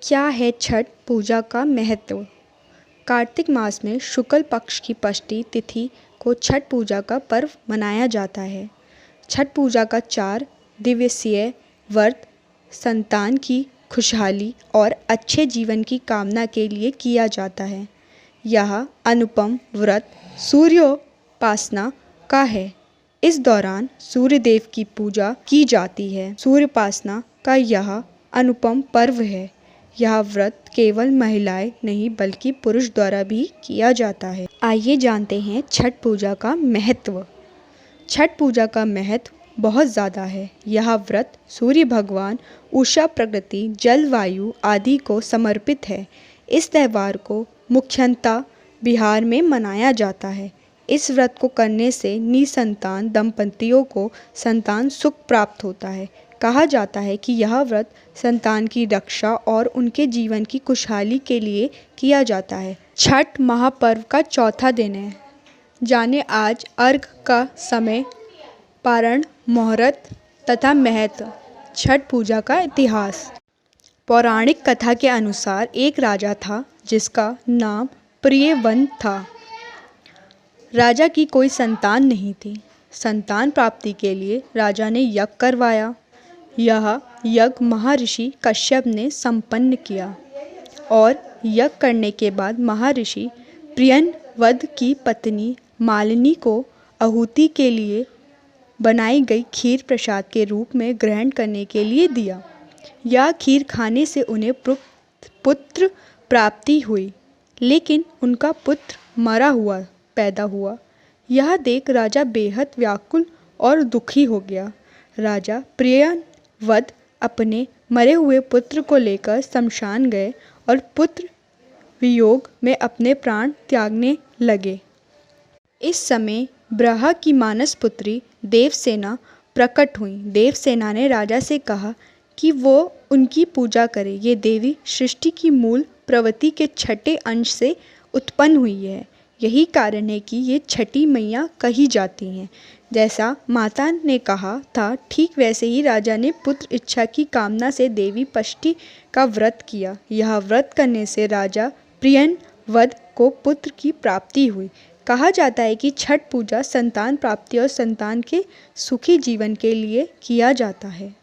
क्या है छठ पूजा का महत्व? कार्तिक मास में शुक्ल पक्ष की षष्ठी तिथि को छठ पूजा का पर्व मनाया जाता है। छठ पूजा का 4 दिवसीय व्रत संतान की खुशहाली और अच्छे जीवन की कामना के लिए किया जाता है। यह अनुपम व्रत सूर्योपासना का है। इस दौरान सूर्य देव की पूजा की जाती है। सूर्योपासना का यह अनुपम पर्व है। यह व्रत केवल महिलाएं नहीं बल्कि पुरुष द्वारा भी किया जाता है। आइए जानते हैं छठ पूजा का महत्व। छठ पूजा का महत्व बहुत ज़्यादा है। यह व्रत सूर्य भगवान, उषा, प्रकृति, जलवायु आदि को समर्पित है। इस त्यौहार को मुख्यतः बिहार में मनाया जाता है। इस व्रत को करने से निसंतान दंपतियों को संतान सुख प्राप्त होता है। कहा जाता है कि यह व्रत संतान की रक्षा और उनके जीवन की खुशहाली के लिए किया जाता है। छठ महापर्व का चौथा दिन है। जाने आज अर्घ का समय, पारण, मुहूर्त तथा महत्व। छठ पूजा का इतिहास। पौराणिक कथा के अनुसार एक राजा था जिसका नाम प्रियव्रत था। राजा की कोई संतान नहीं थी। संतान प्राप्ति के लिए राजा ने यज्ञ करवाया। यह यज्ञ महर्षि कश्यप ने संपन्न किया और यज्ञ करने के बाद महर्षि प्रियव्रत की पत्नी मालिनी को आहुति के लिए बनाई गई खीर प्रसाद के रूप में ग्रहण करने के लिए दिया। यह खीर खाने से उन्हें पुत्र प्राप्ति हुई, लेकिन उनका पुत्र मरा हुआ पैदा हुआ। यह देख राजा बेहद व्याकुल और दुखी हो गया। राजा प्रियव्रत अपने मरे हुए पुत्र को लेकर शमशान गए और पुत्र वियोग में अपने प्राण त्यागने लगे। इस समय ब्रह्मा की मानस पुत्री देवसेना प्रकट हुई। देवसेना ने राजा से कहा कि वो उनकी पूजा करे। ये देवी सृष्टि की मूल प्रवृत्ति के छठे अंश से उत्पन्न हुई है। यही कारण है कि ये छठी मैया कही जाती हैं। जैसा माता ने कहा था, ठीक वैसे ही राजा ने पुत्र इच्छा की कामना से देवी षष्ठी का व्रत किया। यह व्रत करने से राजा प्रियव्रत को पुत्र की प्राप्ति हुई। कहा जाता है कि छठ पूजा संतान प्राप्ति और संतान के सुखी जीवन के लिए किया जाता है।